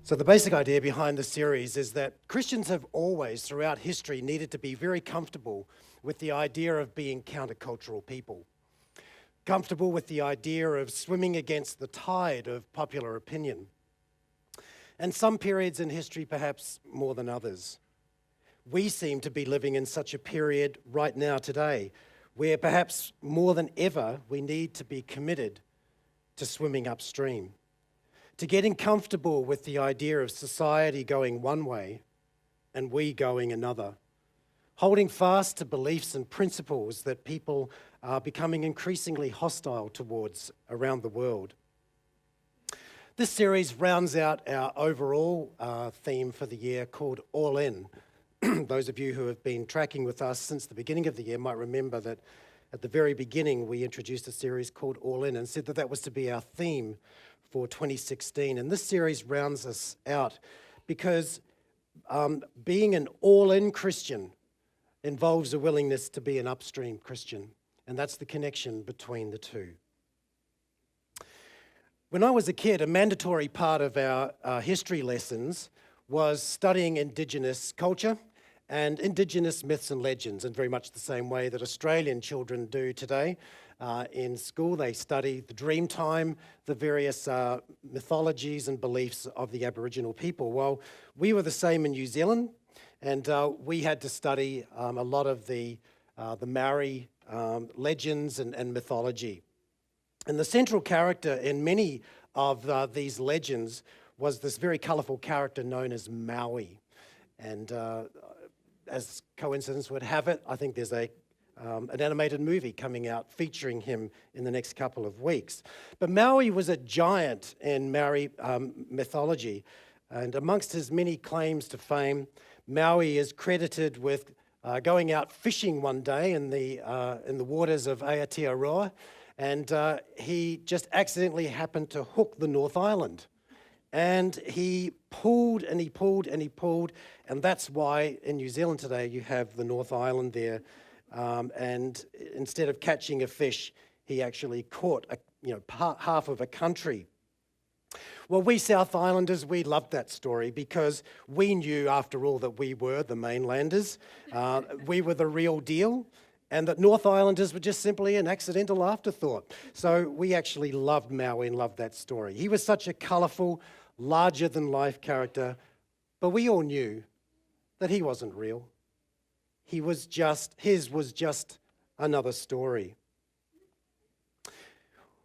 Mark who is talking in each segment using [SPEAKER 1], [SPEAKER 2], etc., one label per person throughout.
[SPEAKER 1] So the basic idea behind the series is that Christians have always, throughout history, needed to be very comfortable with the idea of being countercultural people. Comfortable with the idea of swimming against the tide of popular opinion. And some periods in history perhaps more than others. We seem to be living in such a period right now today, where perhaps more than ever we need to be committed to swimming upstream, to getting comfortable with the idea of society going one way and we going another, holding fast to beliefs and principles that people are becoming increasingly hostile towards around the world. This series rounds out our overall theme for the year called All In. Those of you who have been tracking with us since the beginning of the year might remember that at the very beginning we introduced a series called All In and said that that was to be our theme for 2016. And this series rounds us out because being an all-in Christian involves a willingness to be an upstream Christian. And that's the connection between the two. When I was a kid, a mandatory part of our history lessons was studying Indigenous culture and Indigenous myths and legends, in very much the same way that Australian children do today. In school, they study the Dreamtime, the various mythologies and beliefs of the Aboriginal people. Well, we were the same in New Zealand, and we had to study a lot of the Maori legends and mythology. And the central character in many of these legends was this very colourful character known as Maui. And as coincidence would have it, I think there's an animated movie coming out featuring him in the next couple of weeks. But Maui was a giant in Maori mythology, and amongst his many claims to fame, Maui is credited with going out fishing one day in the waters of Aotearoa, and he just accidentally happened to hook the North Island. And he pulled and he pulled and he pulled, and that's why in New Zealand today you have the North Island there. And instead of catching a fish, he actually caught half of a country. Well, we South Islanders, we loved that story because we knew, after all, that we were the mainlanders. We were the real deal, and that North Islanders were just simply an accidental afterthought. So we actually loved Maui and loved that story. He was such a colourful, larger-than-life character, but we all knew that he wasn't real. His was just another story.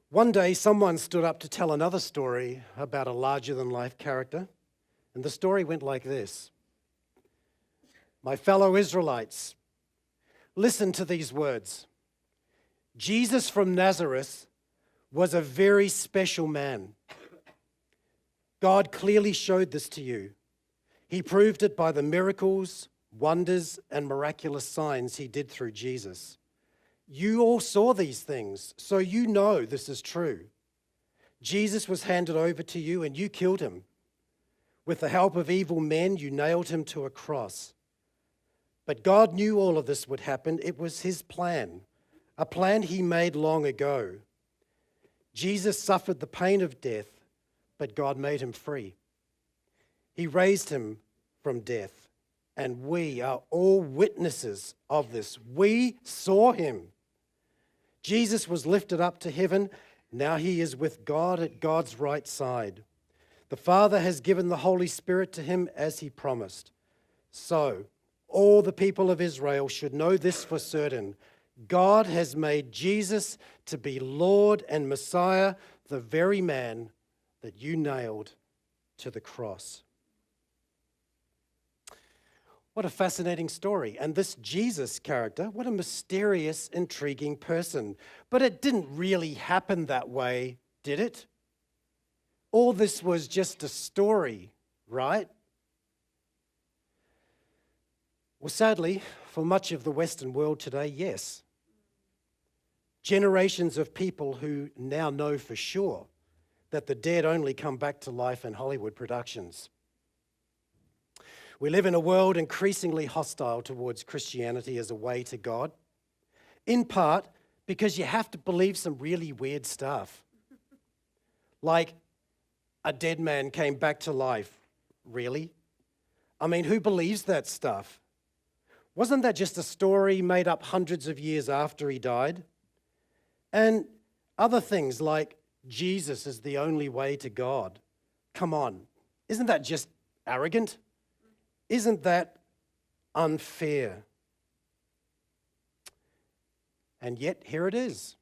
[SPEAKER 1] One day, someone stood up to tell another story about a larger-than-life character, and the story went like this. My fellow Israelites, listen to these words. Jesus from Nazareth was a very special man. God clearly showed this to you. He proved it by the miracles, wonders, and miraculous signs he did through Jesus. You all saw these things, so you know this is true. Jesus was handed over to you and you killed him. With the help of evil men, you nailed him to a cross. But God knew all of this would happen. It was his plan, a plan he made long ago. Jesus suffered the pain of death, but God made him free. He raised him from death. And we are all witnesses of this. We saw him. Jesus was lifted up to heaven. Now he is with God at God's right side. The Father has given the Holy Spirit to him as he promised. So, all the people of Israel should know this for certain. God has made Jesus to be Lord and Messiah, the very man that you nailed to the cross. What a fascinating story. And this Jesus character, what a mysterious, intriguing person. But it didn't really happen that way, did it? All this was just a story, right? Well, sadly, for much of the Western world today, yes. Generations of people who now know for sure that the dead only come back to life in Hollywood productions. We live in a world increasingly hostile towards Christianity as a way to God, in part because you have to believe some really weird stuff. Like a dead man came back to life Really? I mean, who believes that stuff? Wasn't that just a story made up hundreds of years after he died? And other things like Jesus is the only way to God. Come on, isn't that just arrogant? Isn't that unfair? And yet, here it is.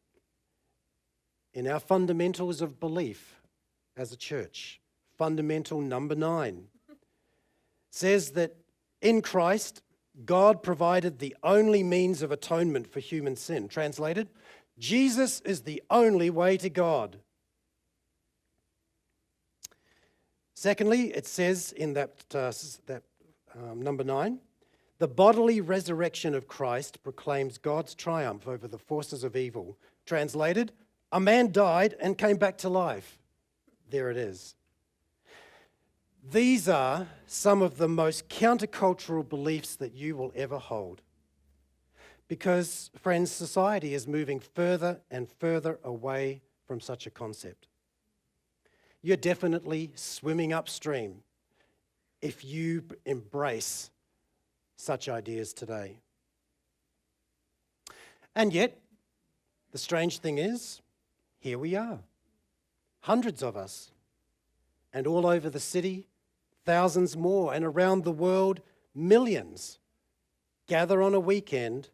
[SPEAKER 1] In our fundamentals of belief as a church, fundamental number 9 says that in Christ, God provided the only means of atonement for human sin. Translated, Jesus is the only way to God. Secondly, it says in that number 9, the bodily resurrection of Christ proclaims God's triumph over the forces of evil. Translated, a man died and came back to life. There it is. These are some of the most countercultural beliefs that you will ever hold. Because, friends, society is moving further and further away from such a concept. You're definitely swimming upstream if you embrace such ideas today. And yet, the strange thing is, here we are, hundreds of us, and all over the city, thousands more, and around the world, millions gather on a weekend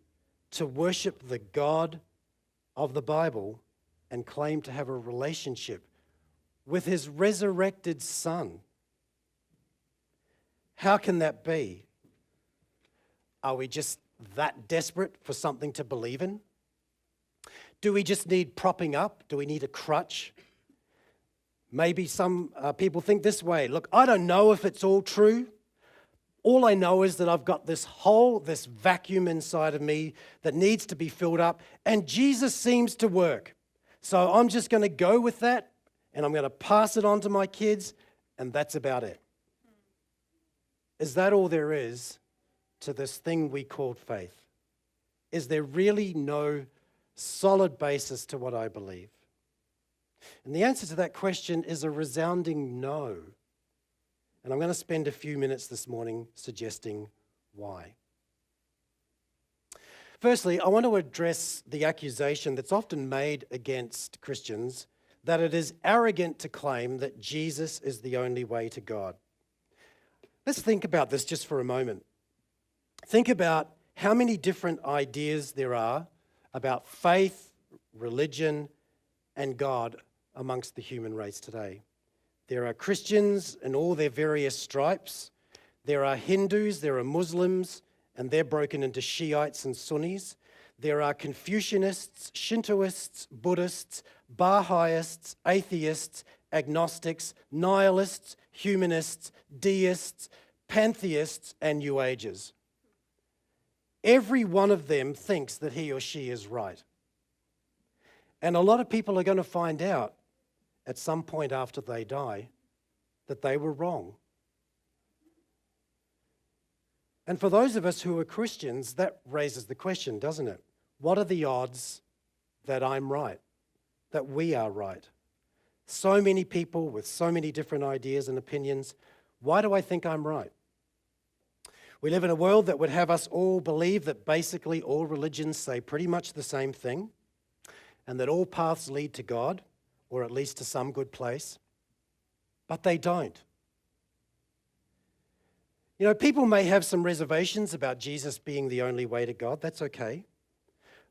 [SPEAKER 1] to worship the God of the Bible and claim to have a relationship with his resurrected Son. How can that be? Are we just that desperate for something to believe in? Do we just need propping up? Do we need a crutch? Maybe some people think this way. Look, I don't know if it's all true. All I know is that I've got this hole, this vacuum inside of me that needs to be filled up, and Jesus seems to work. So I'm just going to go with that, and I'm going to pass it on to my kids, and that's about it. Is that all there is to this thing we called faith? Is there really no solid basis to what I believe? And the answer to that question is a resounding no. And I'm going to spend a few minutes this morning suggesting why. Firstly, I want to address the accusation that's often made against Christians that it is arrogant to claim that Jesus is the only way to God. Let's think about this just for a moment. Think about how many different ideas there are about faith, religion, and God amongst the human race today. There are Christians in all their various stripes. There are Hindus, there are Muslims, and they're broken into Shiites and Sunnis. There are Confucianists, Shintoists, Buddhists, Baha'ists, atheists, agnostics, nihilists, humanists, deists, pantheists, and New Agers. Every one of them thinks that he or she is right. And a lot of people are going to find out at some point after they die that they were wrong. And for those of us who are Christians, that raises the question, doesn't it? What are the odds that I'm right, that we are right? So many people with so many different ideas and opinions. Why do I think I'm right? We live in a world that would have us all believe that basically all religions say pretty much the same thing, and that all paths lead to God, or at least to some good place, but they don't. You know, people may have some reservations about Jesus being the only way to God. That's okay.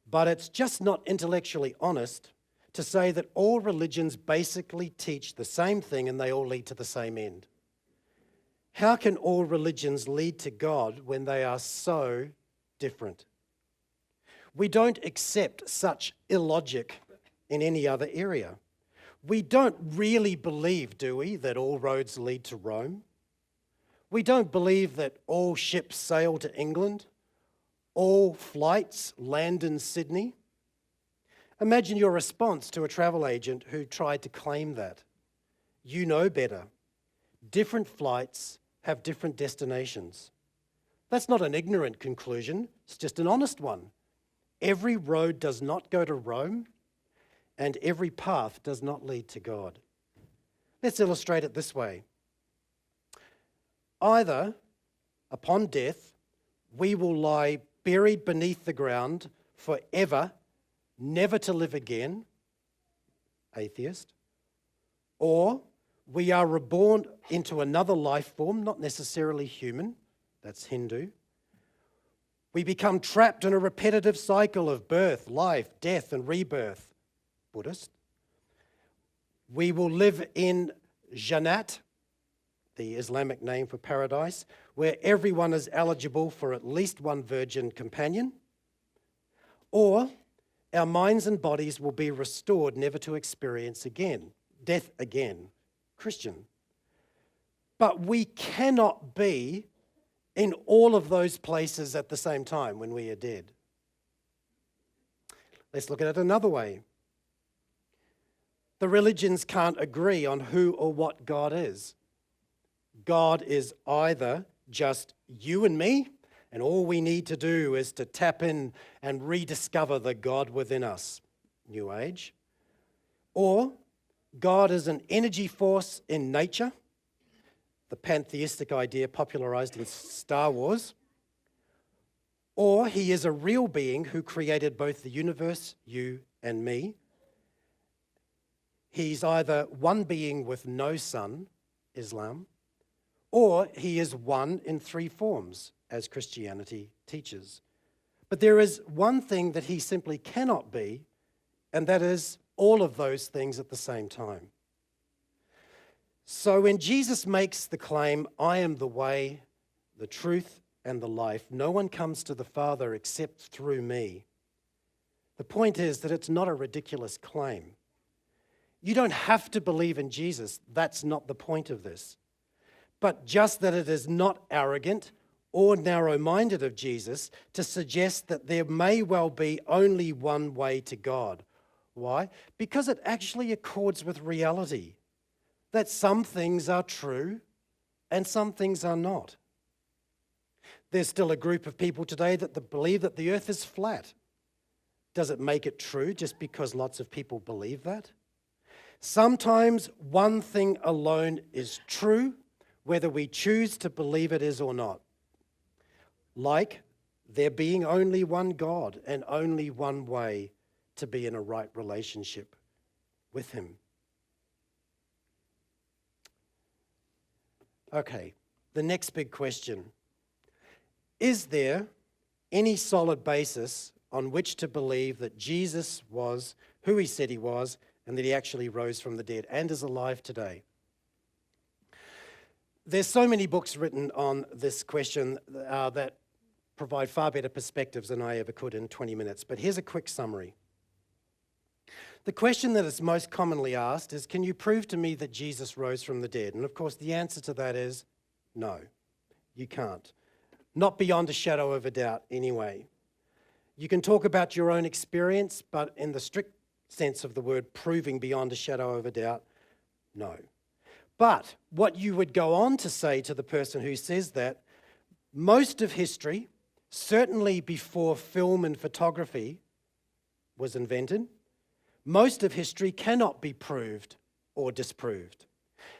[SPEAKER 1] But it's just not intellectually honest to say that all religions basically teach the same thing and they all lead to the same end. How can all religions lead to God when they are so different? We don't accept such illogic in any other area. We don't really believe, do we, that all roads lead to Rome? We don't believe that all ships sail to England, all flights land in Sydney. Imagine your response to a travel agent who tried to claim that. You know better. Different flights have different destinations. That's not an ignorant conclusion, it's just an honest one. Every road does not go to Rome, and every path does not lead to God. Let's illustrate it this way. Either, upon death, we will lie buried beneath the ground forever, never to live again, atheist, or we are reborn into another life form, not necessarily human, that's Hindu. We become trapped in a repetitive cycle of birth, life, death, and rebirth, Buddhist. We will live in Jannat, the Islamic name for paradise, where everyone is eligible for at least one virgin companion, or our minds and bodies will be restored never to experience again, death again, Christian. But we cannot be in all of those places at the same time when we are dead. Let's look at it another way. The religions can't agree on who or what God is. God is either just you and me, and all we need to do is to tap in and rediscover the God within us, New Age. Or God is an energy force in nature, the pantheistic idea popularized in Star Wars. Or he is a real being who created both the universe, you and me. He's either one being with no son, Islam, or he is one in three forms, as Christianity teaches. But there is one thing that he simply cannot be, and that is all of those things at the same time. So when Jesus makes the claim, I am the way, the truth, and the life, no one comes to the Father except through me. The point is that it's not a ridiculous claim. You don't have to believe in Jesus. That's not the point of this. But just that it is not arrogant or narrow-minded of Jesus to suggest that there may well be only one way to God. Why? Because it actually accords with reality, that some things are true and some things are not. There's still a group of people today that believe that the earth is flat. Does it make it true just because lots of people believe that? Sometimes one thing alone is true, whether we choose to believe it is or not. Like there being only one God and only one way to be in a right relationship with him. Okay, the next big question. Is there any solid basis on which to believe that Jesus was who he said he was and that he actually rose from the dead and is alive today? There's so many books written on this question that provide far better perspectives than I ever could in 20 minutes, but here's a quick summary. The question that is most commonly asked is, can you prove to me that Jesus rose from the dead? And of course, the answer to that is no, you can't. Not beyond a shadow of a doubt, anyway. You can talk about your own experience, but in the strict sense of the word, proving beyond a shadow of a doubt, no. But what you would go on to say to the person who says that, most of history, certainly before film and photography was invented, most of history cannot be proved or disproved.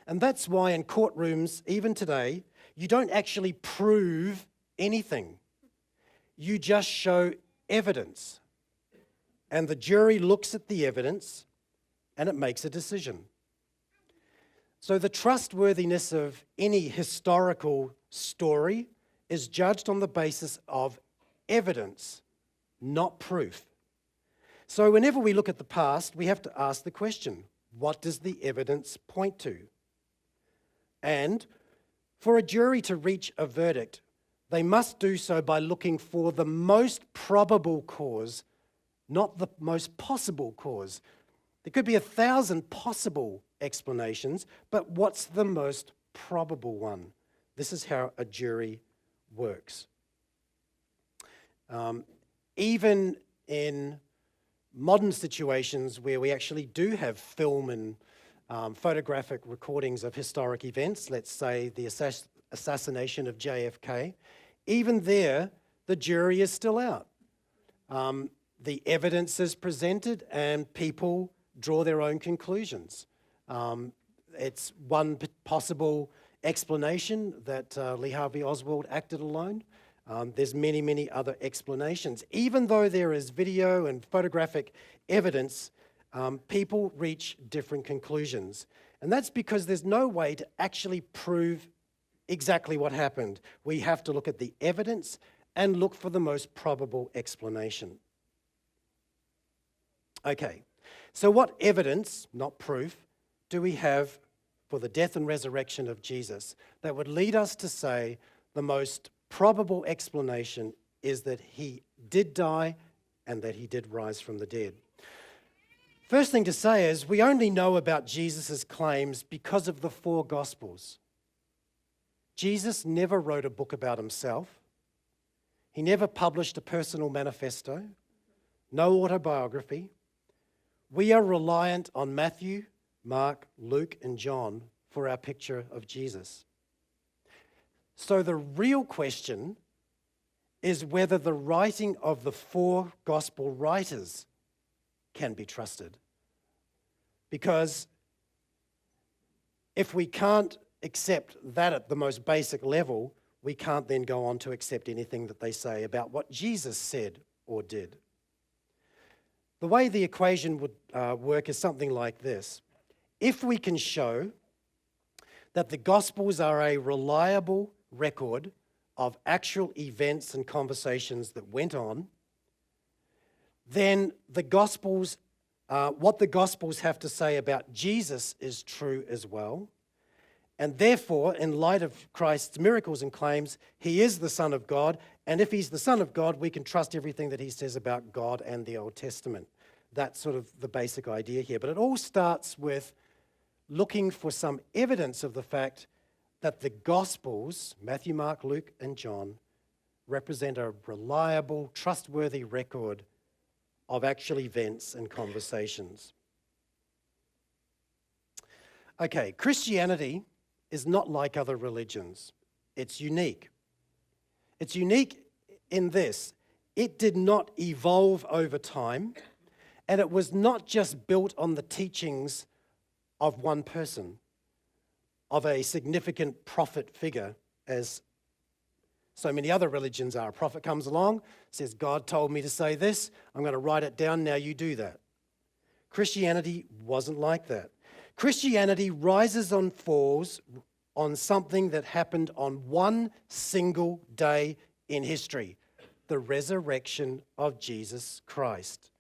[SPEAKER 1] And that's why in courtrooms, even today, you don't actually prove anything. You just show evidence. And the jury looks at the evidence and it makes a decision. So the trustworthiness of any historical story is judged on the basis of evidence, not proof. So whenever we look at the past, we have to ask the question, what does the evidence point to? And for a jury to reach a verdict, they must do so by looking for the most probable cause, not the most possible cause. There could be 1,000 possible explanations, but what's the most probable one? This is how a jury works. Even in modern situations where we actually do have film and photographic recordings of historic events, let's say the assassination of JFK, even there, the jury is still out. The evidence is presented and people draw their own conclusions. It's one possible explanation that Lee Harvey Oswald acted alone. There's many, many other explanations. Even though there is video and photographic evidence, people reach different conclusions. And that's because there's no way to actually prove exactly what happened. We have to look at the evidence and look for the most probable explanation. Okay, so what evidence, not proof, do we have for the death and resurrection of Jesus that would lead us to say the most probable explanation is that he did die and that he did rise from the dead? First thing to say is we only know about Jesus' claims because of the 4 Gospels. Jesus never wrote a book about himself. He never published a personal manifesto, no autobiography. We are reliant on Matthew, Mark, Luke, and John for our picture of Jesus. So the real question is whether the writing of the 4 gospel writers can be trusted. Because if we can't accept that at the most basic level, we can't then go on to accept anything that they say about what Jesus said or did. The way the equation would work is something like this. If we can show that the Gospels are a reliable record of actual events and conversations that went on, then the Gospels, what the Gospels have to say about Jesus is true as well. And therefore, in light of Christ's miracles and claims, he is the Son of God. And if he's the Son of God, we can trust everything that he says about God and the Old Testament. That's sort of the basic idea here. But it all starts with looking for some evidence of the fact that the Gospels, Matthew, Mark, Luke, and John, represent a reliable, trustworthy record of actual events and conversations. Okay, Christianity is not like other religions. It's unique. It's unique in this. It did not evolve over time, and it was not just built on the teachings of one person, of a significant prophet figure, as so many other religions are. A prophet comes along, says, God told me to say this, I'm going to write it down, now you do that. Christianity wasn't like that. Christianity rises and falls on something that happened on one single day in history, the resurrection of Jesus Christ,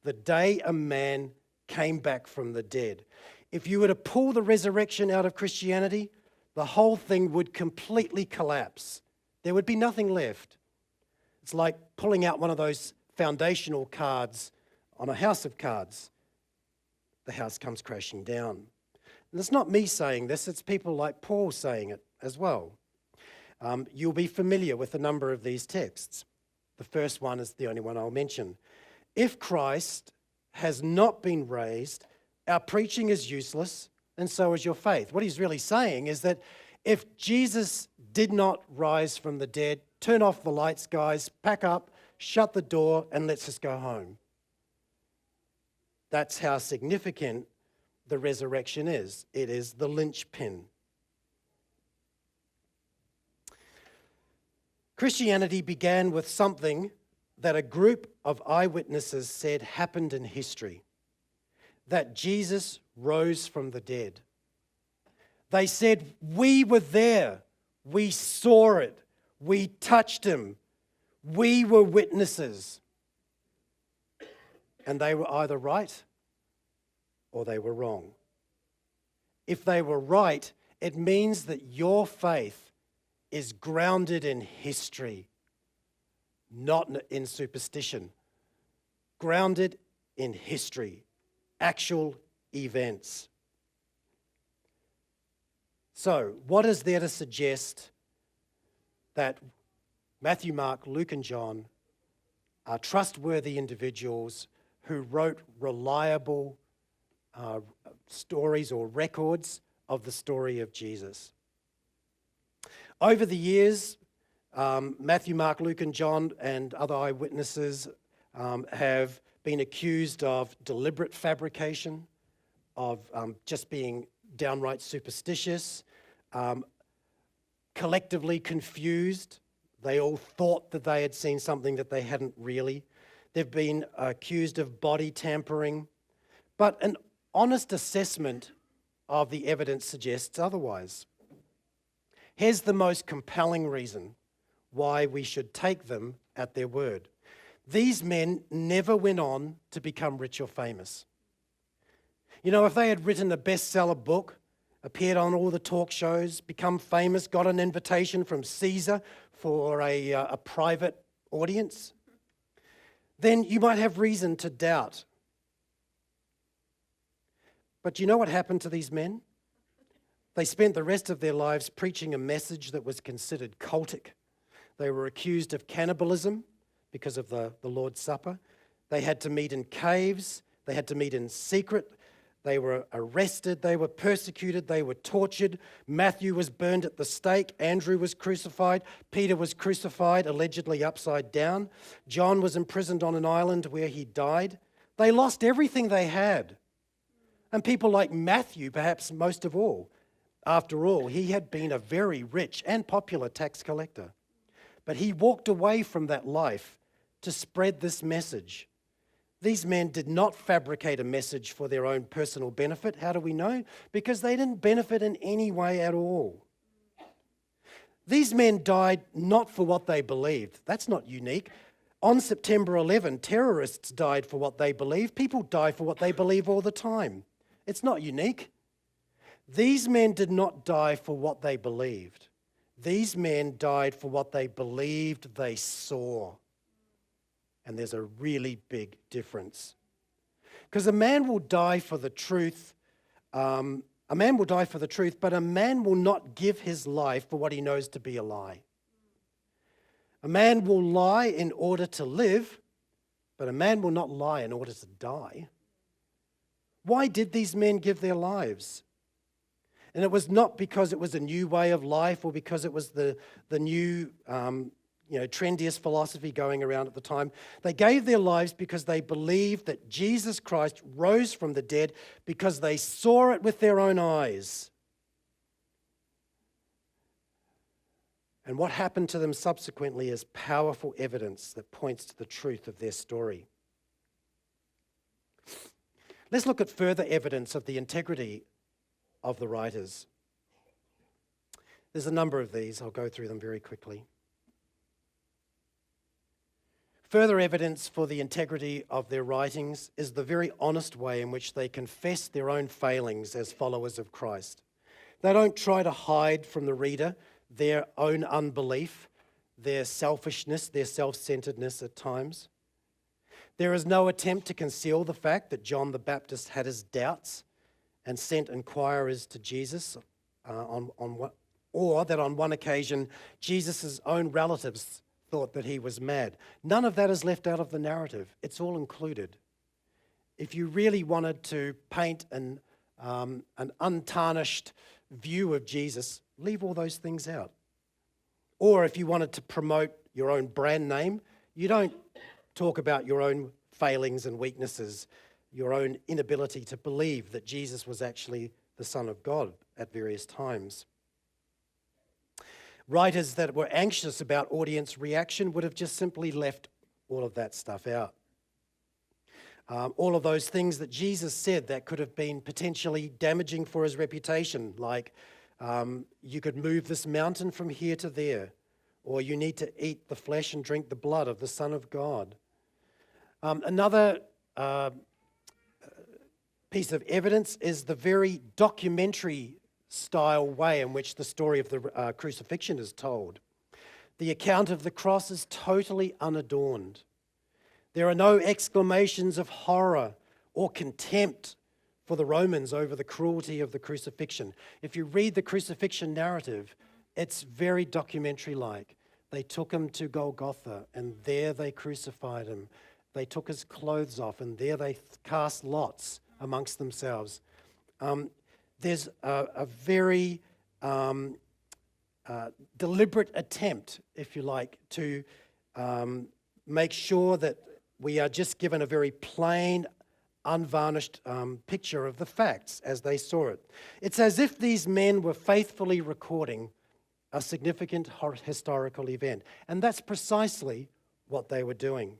[SPEAKER 1] the day a man came back from the dead. If you were to pull the resurrection out of Christianity, the whole thing would completely collapse. There would be nothing left. It's like pulling out one of those foundational cards on a house of cards. The house comes crashing down. And it's not me saying this, it's people like Paul saying it as well. You'll be familiar with a number of these texts. The first one is the only one I'll mention. If Christ has not been raised, our preaching is useless, and so is your faith. What he's really saying is that if Jesus did not rise from the dead, turn off the lights, guys, pack up, shut the door, and let's just go home. That's how significant the resurrection is. It is the linchpin. Christianity began with something that a group of eyewitnesses said happened in history, that Jesus rose from the dead. They said, we were there, we saw it, we touched him, we were witnesses. And they were either right or they were wrong. If they were right, it means that your faith is grounded in history, not in superstition. Grounded in history, actual events. So, what is there to suggest that Matthew, Mark, Luke, and John are trustworthy individuals who wrote reliable stories or records of the story of Jesus? Over the years, Matthew, Mark, Luke, and John and other eyewitnesses have been accused of deliberate fabrication, of just being downright superstitious, collectively confused. They all thought that they had seen something that they hadn't really. They've been accused of body tampering. But an honest assessment of the evidence suggests otherwise. Here's the most compelling reason why we should take them at their word. These men never went on to become rich or famous. You know, if they had written a bestseller book, appeared on all the talk shows, become famous, got an invitation from Caesar for a private audience, then you might have reason to doubt. But you know what happened to these men? They spent the rest of their lives preaching a message that was considered cultic. They were accused of cannibalism because of the Lord's Supper. They had to meet in caves. They had to meet in secret. They were arrested. They were persecuted. They were tortured. Matthew was burned at the stake. Andrew was crucified. Peter was crucified, allegedly upside down. John was imprisoned on an island where he died. They lost everything they had. And people like Matthew, perhaps most of all. After all, he had been a very rich and popular tax collector. But he walked away from that life to spread this message. These men did not fabricate a message for their own personal benefit. How do we know? Because they didn't benefit in any way at all. These men died not for what they believed. That's not unique. On September 11, terrorists died for what they believed. People die for what they believe all the time. It's not unique. These men did not die for what they believed. These men died for what they believed they saw. And there's a really big difference. Because a man will die for the truth, but a man will not give his life for what he knows to be a lie. A man will lie in order to live, but a man will not lie in order to die. Why did these men give their lives? And it was not because it was a new way of life or because it was the new trendiest philosophy going around at the time. They gave their lives because they believed that Jesus Christ rose from the dead because they saw it with their own eyes. And what happened to them subsequently is powerful evidence that points to the truth of their story. Let's look at further evidence of the integrity of the writers. There's a number of these. I'll go through them very quickly. Further evidence for the integrity of their writings is the very honest way in which they confess their own failings as followers of Christ. They don't try to hide from the reader their own unbelief, their selfishness, their self-centeredness at times. There is no attempt to conceal the fact that John the Baptist had his doubts and sent inquirers to Jesus, or that on one occasion Jesus' own relatives thought that he was mad. None of that is left out of the narrative. It's all included. If you really wanted to paint an untarnished view of Jesus, leave all those things out. Or if you wanted to promote your own brand name, you don't talk about your own failings and weaknesses, your own inability to believe that Jesus was actually the Son of God at various times. Writers that were anxious about audience reaction would have just simply left all of that stuff out. All of those things that Jesus said that could have been potentially damaging for his reputation, like you could move this mountain from here to there, or you need to eat the flesh and drink the blood of the Son of God. Another piece of evidence is the very documentary style way in which the story of the crucifixion is told. The account of the cross is totally unadorned. There are no exclamations of horror or contempt for the Romans over the cruelty of the crucifixion. If you read the crucifixion narrative, it's very documentary-like. They took him to Golgotha, and there they crucified him. They took his clothes off, and there they cast lots amongst themselves. There's a very deliberate attempt, if you like, to make sure that we are just given a very plain, unvarnished picture of the facts as they saw it. It's as if these men were faithfully recording a significant historical event. And that's precisely what they were doing.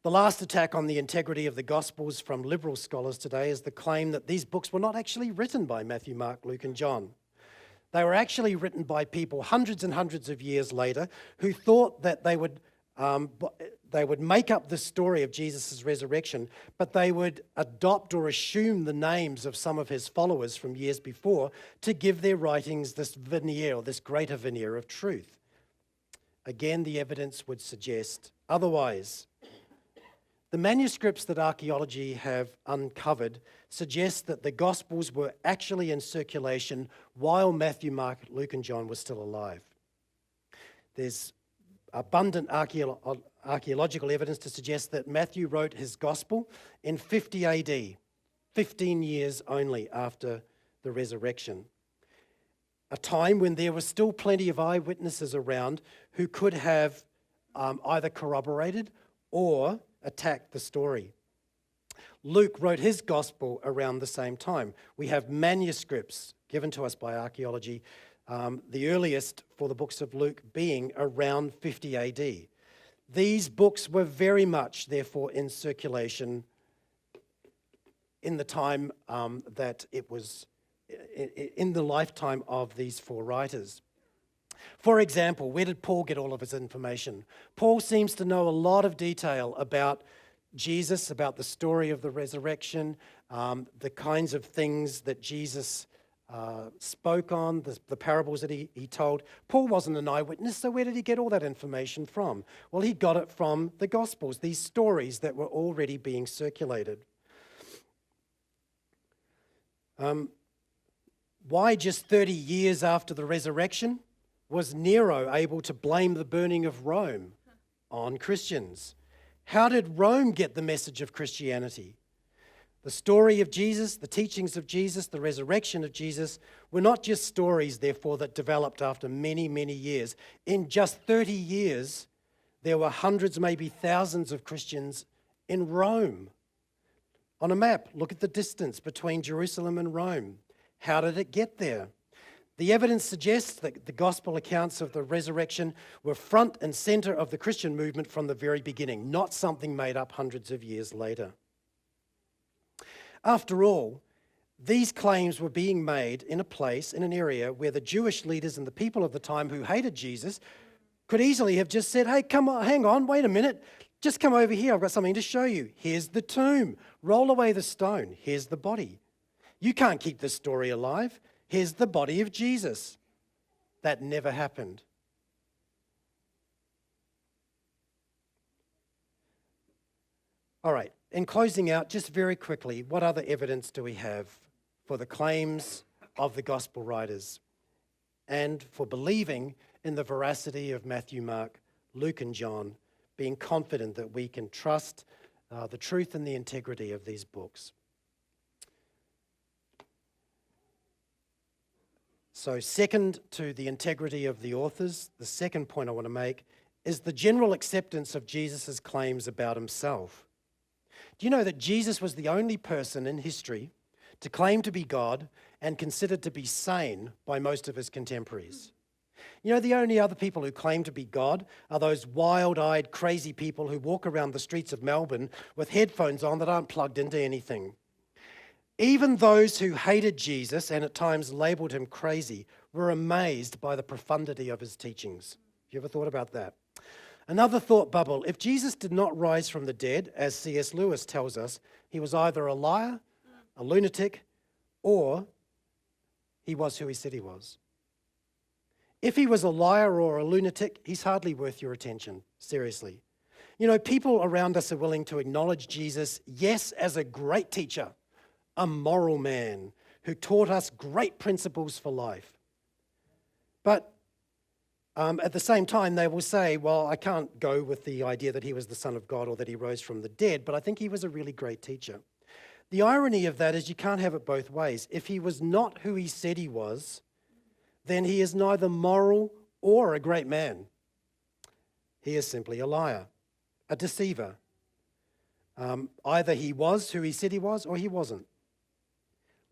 [SPEAKER 1] The last attack on the integrity of the Gospels from liberal scholars today is the claim that these books were not actually written by Matthew, Mark, Luke, and John. They were actually written by people hundreds and hundreds of years later who thought that they would make up the story of Jesus' resurrection, but they would adopt or assume the names of some of his followers from years before to give their writings this veneer, or this greater veneer of truth. Again, the evidence would suggest otherwise. The manuscripts that archaeology have uncovered suggest that the Gospels were actually in circulation while Matthew, Mark, Luke, and John were still alive. There's abundant archaeological evidence to suggest that Matthew wrote his Gospel in 50 AD, 15 years only after the resurrection, a time when there were still plenty of eyewitnesses around who could have either corroborated or attacked the story. Luke wrote his gospel around the same time. We have manuscripts given to us by archaeology, the earliest for the books of Luke being around 50 AD. These books were very much, therefore, in circulation in the time that it was in the lifetime of these four writers. For example, where did Paul get all of his information? Paul seems to know a lot of detail about Jesus, about the story of the resurrection, the kinds of things that Jesus spoke on, the parables that he told. Paul wasn't an eyewitness, so where did he get all that information from? Well, he got it from the Gospels, these stories that were already being circulated. Why just 30 years after the resurrection was Nero able to blame the burning of Rome on Christians? How did Rome get the message of Christianity? The story of Jesus, the teachings of Jesus, the resurrection of Jesus were not just stories, therefore, that developed after many, many years. In just 30 years, there were hundreds, maybe thousands of Christians in Rome. On a map, look at the distance between Jerusalem and Rome. How did it get there? The evidence suggests that the gospel accounts of the resurrection were front and center of the Christian movement from the very beginning, not something made up hundreds of years later. After all, these claims were being made in a place, in an area where the Jewish leaders and the people of the time who hated Jesus could easily have just said, hey, come on, hang on, wait a minute, just come over here, I've got something to show you. Here's the tomb, roll away the stone, here's the body. You can't keep this story alive. Here's the body of Jesus. That never happened. All right, in closing out, just very quickly, what other evidence do we have for the claims of the gospel writers and for believing in the veracity of Matthew, Mark, Luke, and John, being confident that we can trust the truth and the integrity of these books? So second to the integrity of the authors, the second point I want to make is the general acceptance of Jesus' claims about himself. Do you know that Jesus was the only person in history to claim to be God and considered to be sane by most of his contemporaries? You know, the only other people who claim to be God are those wild-eyed, crazy people who walk around the streets of Melbourne with headphones on that aren't plugged into anything. Even those who hated Jesus and at times labeled him crazy were amazed by the profundity of his teachings. Have you ever thought about that? Another thought bubble: if Jesus did not rise from the dead, as C.S. Lewis tells us, he was either a liar, a lunatic, or he was who he said he was. If he was a liar or a lunatic, he's hardly worth your attention, seriously. You know, people around us are willing to acknowledge Jesus, yes, as a great teacher, a moral man who taught us great principles for life. But at the same time, they will say, well, I can't go with the idea that he was the Son of God or that he rose from the dead, but I think he was a really great teacher. The irony of that is you can't have it both ways. If he was not who he said he was, then he is neither moral or a great man. He is simply a liar, a deceiver. Either he was who he said he was or he wasn't.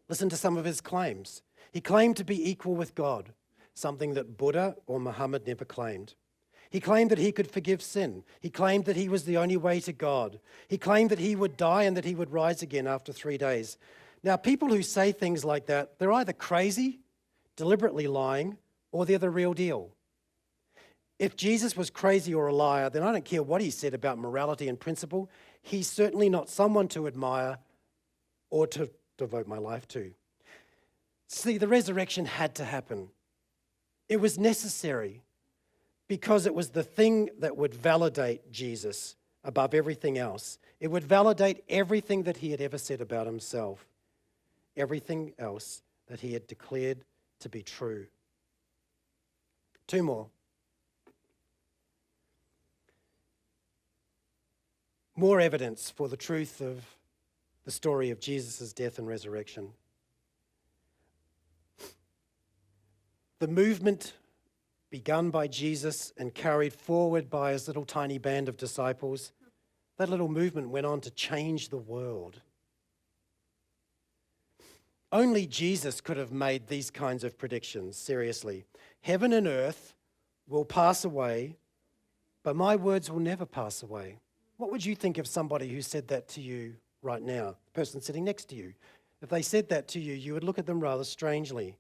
[SPEAKER 1] Listen to some of his claims. He claimed to be equal with God, something that Buddha or Muhammad never claimed. He claimed that he could forgive sin. He claimed that he was the only way to God. He claimed that he would die and that he would rise again after 3 days. Now, people who say things like that, they're either crazy, deliberately lying, or they're the real deal. If Jesus was crazy or a liar, then I don't care what he said about morality and principle. He's certainly not someone to admire or to devote my life to. See, the resurrection had to happen. It was necessary because it was the thing that would validate Jesus above everything else. It would validate everything that he had ever said about himself, everything else that he had declared to be true. 2 more. More evidence for the truth of the story of Jesus' death and resurrection. The movement begun by Jesus and carried forward by his little tiny band of disciples, that little movement went on to change the world. Only Jesus could have made these kinds of predictions, seriously. Heaven and earth will pass away, but my words will never pass away. What would you think of somebody who said that to you right now, the person sitting next to you? If they said that to you, you would look at them rather strangely.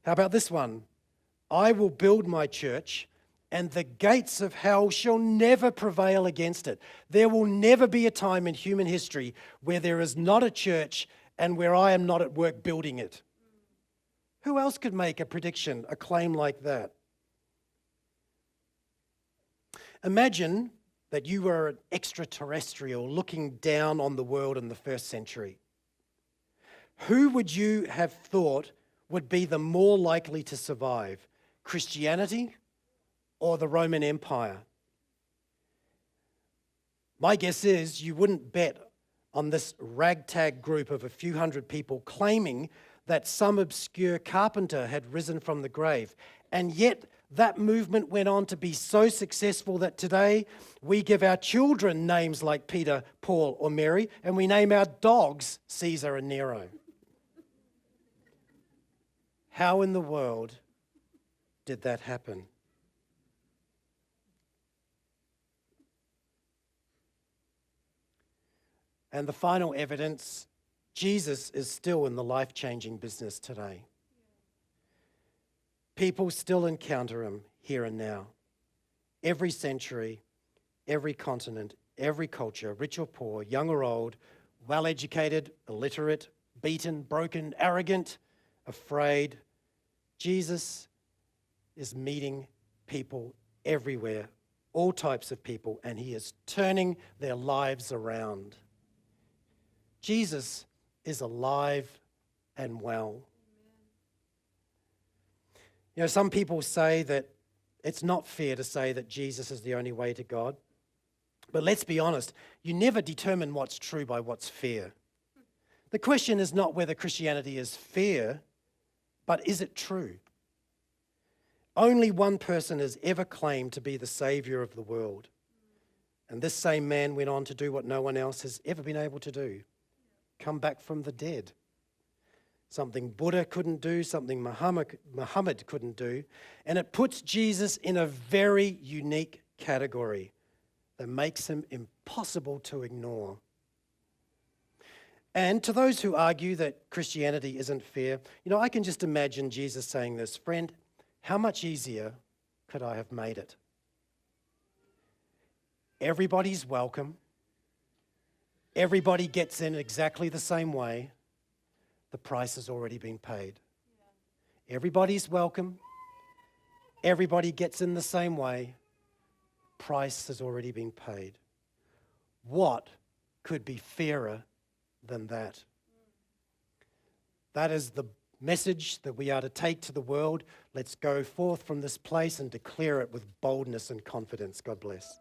[SPEAKER 1] How about this one? I will build my church, and the gates of hell shall never prevail against it. There will never be a time in human history where there is not a church and where I am not at work building it. Who else could make a prediction, a claim like that? Imagine that you were an extraterrestrial looking down on the world in the 1st century. Who would you have thought would be the more likely to survive? Christianity or the Roman Empire? My guess is you wouldn't bet on this ragtag group of a few hundred people claiming that some obscure carpenter had risen from the grave. And yet that movement went on to be so successful that today we give our children names like Peter, Paul, or Mary, and we name our dogs Caesar and Nero. How in the world did that happen? And the final evidence, Jesus is still in the life-changing business today. People still encounter him here and now. Every century, every continent, every culture, rich or poor, young or old, well-educated, illiterate, beaten, broken, arrogant, afraid. Jesus is meeting people everywhere, all types of people, and he is turning their lives around. Jesus is alive and well. You know, some people say that it's not fair to say that Jesus is the only way to God. But let's be honest, you never determine what's true by what's fair. The question is not whether Christianity is fair, but is it true? Only one person has ever claimed to be the Savior of the world. And this same man went on to do what no one else has ever been able to do. Come back from the dead. Something Buddha couldn't do, something Muhammad couldn't do. And it puts Jesus in a very unique category that makes him impossible to ignore. And to those who argue that Christianity isn't fair, you know, I can just imagine Jesus saying this, friend, how much easier could I have made it? Everybody's welcome. Everybody gets in exactly the same way. The price has already been paid. Everybody's welcome. Everybody gets in the same way. Price has already been paid. What could be fairer than that? That is the message that we are to take to the world. Let's go forth from this place and declare it with boldness and confidence. God bless.